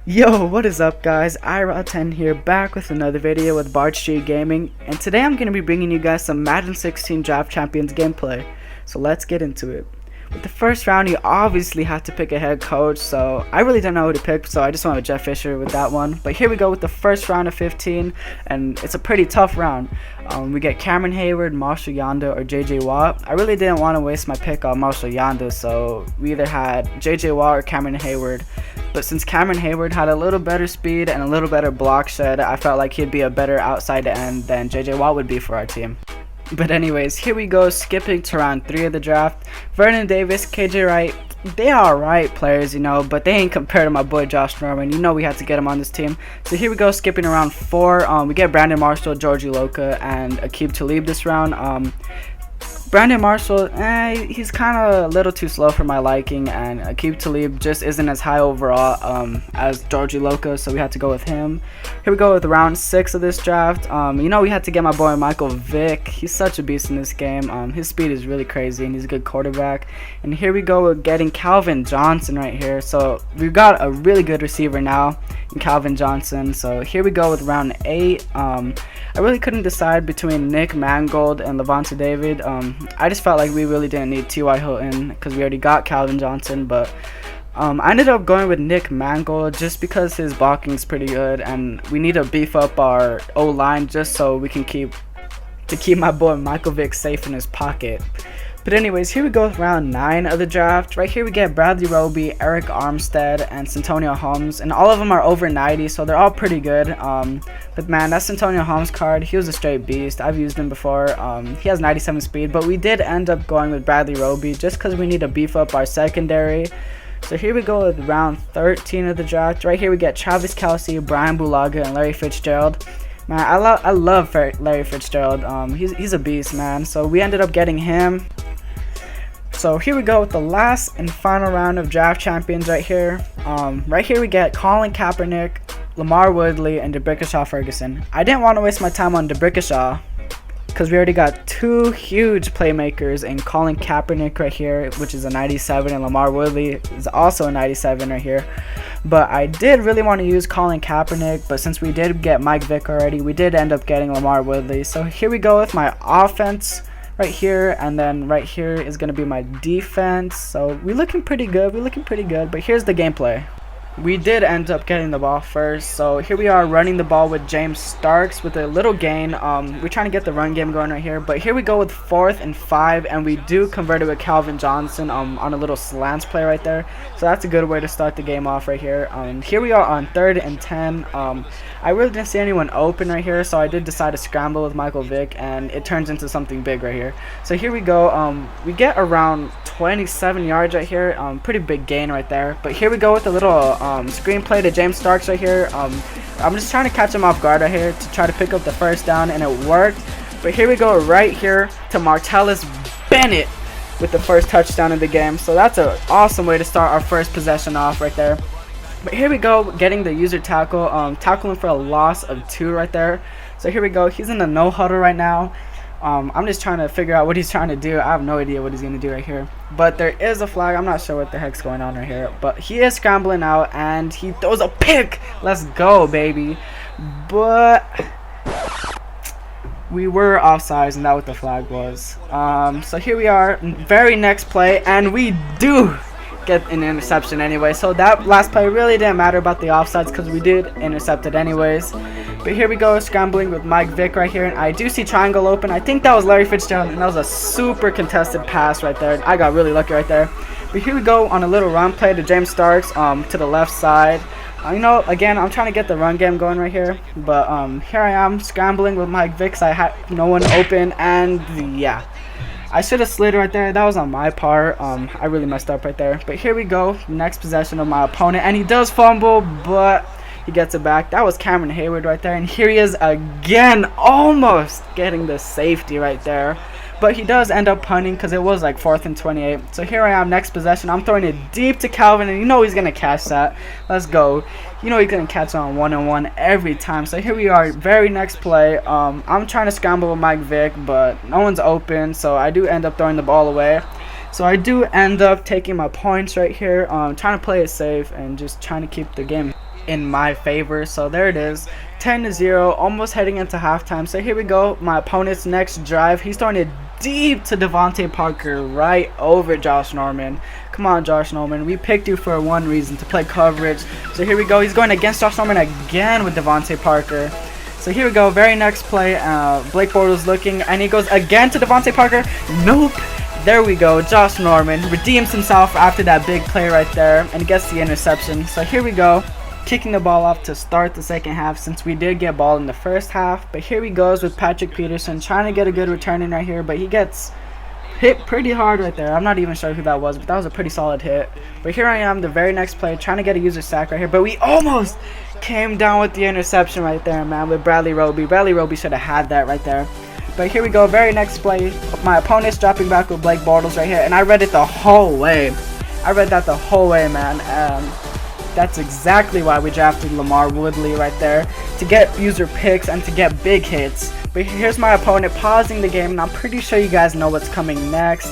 Yo, what is up guys, IRA10 here, back with another video with Bard Street Gaming, and today I'm going to be bringing you guys some Madden 16 Draft Champions gameplay, so let's get into it. With the first round, you obviously have to pick a head coach, so I really don't know who to pick, so I just went with Jeff Fisher with that one. But here we go with the first round of 15, and it's a pretty tough round. We get Cameron Hayward, Marshall Yanda, or JJ Watt. I really didn't want to waste my pick on Marshall Yanda, so we either had JJ Watt or Cameron Hayward. But since Cameron Hayward had a little better speed and a little better block shed, I felt like he'd be a better outside end than JJ Watt would be for our team. But anyways, here we go, skipping to round 3 of the draft. Vernon Davis, KJ Wright, they are alright players, you know, but they ain't compared to my boy Josh Norman. You know we had to get him on this team. So here we go, skipping around 4. We get Brandon Marshall, Georgie Loka, and Aqib Talib this round. Brandon Marshall, he's kind of a little too slow for my liking, and Aqib Talib just isn't as high overall as Georgie Loka, so we had to go with him. Here we go with round 6 of this draft. You know we had to get my boy Michael Vick. He's such a beast in this game. His speed is really crazy, and he's a good quarterback. And here we go with getting Calvin Johnson right here. So we've got a really good receiver now in Calvin Johnson. So here we go with round 8. I really couldn't decide between Nick Mangold and Levante David. I just felt like we really didn't need T.Y. Hilton because we already got Calvin Johnson, but I ended up going with Nick Mangold just because his blocking is pretty good, and we need to beef up our O-line just so we can keep my boy Michael Vick safe in his pocket. But anyways, here we go with round 9 of the draft. Right here we get Bradley Roby, Eric Armstead, and Santonio Holmes, and all of them are over 90, so they're all pretty good. But man, that Santonio Holmes card, he was a straight beast. I've used him before. He has 97 speed, but we did end up going with Bradley Roby just because we need to beef up our secondary. So here we go with round 13 of the draft. Right here we get Travis Kelce, Brian Bulaga, and Larry Fitzgerald. Man, I love Larry Fitzgerald. He's a beast, man. So we ended up getting him. So here we go with the last and final round of Draft Champions right here. Right here we get Colin Kaepernick, Lamar Woodley, and DeBrickashaw Ferguson. I didn't want to waste my time on DeBrickashaw because we already got 2 huge playmakers in Colin Kaepernick right here, which is a 97, and Lamar Woodley is also a 97 right here. But I did really want to use Colin Kaepernick, but since we did get Mike Vick already, we did end up getting Lamar Woodley. So here we go with my offense right here, and then right here is going to be my defense. So we're looking pretty good, but here's the gameplay. We did end up getting the ball first, so here we are running the ball with James Starks with a little gain. We're trying to get the run game going right here, but here we go with 4th and 5, and we do convert it with Calvin Johnson on a little slants play right there, so that's a good way to start the game off right here. Here we are on 3rd and 10. I really didn't see anyone open right here, so I did decide to scramble with Michael Vick, and it turns into something big right here. So here we go. We get around 27 yards right here. Pretty big gain right there, but here we go with a little screenplay to James Starks right here. I'm just trying to catch him off guard right here to try to pick up the first down, and it worked. But here we go right here to Martellus Bennett with the first touchdown of the game. So that's an awesome way to start our first possession off right there. But here we go, getting the user tackle, tackling for a loss of 2 right there. So here we go, he's in the no huddle right now. I'm just trying to figure out what he's trying to do. I have no idea what he's going to do right here. But there is a flag. I'm not sure what the heck's going on right here. But he is scrambling out, and he throws a pick. Let's go, baby. But we were offsides, and that's what the flag was. So here we are, very next play, and we do get an interception anyway. So that last play really didn't matter about the offsides because we did intercept it anyways. But here we go, scrambling with Mike Vick right here, and I do see triangle open. I think that was Larry Fitzgerald, and that was a super contested pass right there. I got really lucky right there. But here we go on a little run play to James Starks to the left side. You know, again, I'm trying to get the run game going right here, but here I am scrambling with Mike Vick. I had no one open, and yeah, I should have slid right there. That was on my part. I really messed up right there. But here we go, next possession of my opponent, and he does fumble, but he gets it back. That was Cameron Hayward right there, and here he is again, almost getting the safety right there. But he does end up punting because it was like 4th and 28. So here I am, next possession. I'm throwing it deep to Calvin, and you know he's going to catch that. Let's go. You know he's going to catch on 1-on-1 every time. So here we are, very next play. I'm trying to scramble with Mike Vick, but no one's open, so I do end up throwing the ball away. So I do end up taking my points right here, trying to play it safe and just trying to keep the game in my favor. So there it is, 10-0, almost heading into halftime. So here we go, my opponent's next drive. He's throwing it deep to Devontae Parker, right over Josh Norman. Come on, Josh Norman, we picked you for one reason, to play coverage. So here we go, he's going against Josh Norman again with Devontae Parker. So here we go, very next play, Blake Bortles looking, and he goes again to Devontae Parker. Nope. There we go, Josh Norman redeems himself after that big play right there, and gets the interception. So here we go, kicking the ball off to start the second half, since we did get ball in the first half. But here he goes with Patrick Peterson, trying to get a good return in right here, but he gets hit pretty hard right there. I'm not even sure who that was, but that was a pretty solid hit. But here I am, the very next play, trying to get a user sack right here, but we almost came down with the interception right there, man, with Bradley Roby. Bradley Roby should have had that right there. But here we go, very next play, my opponent's dropping back with Blake Bortles right here, and I read it the whole way. I read that the whole way, man. That's exactly why we drafted Lamar Woodley right there, to get user picks and to get big hits. But here's my opponent pausing the game, and I'm pretty sure you guys know what's coming next,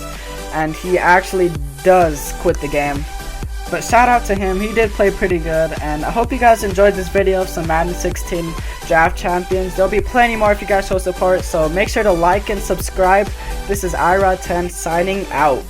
and he actually does quit the game. But shout out to him, he did play pretty good, and I hope you guys enjoyed this video of some Madden 16 draft champions. There'll be plenty more if you guys show support, so make sure to like and subscribe. This is iRod10 signing out.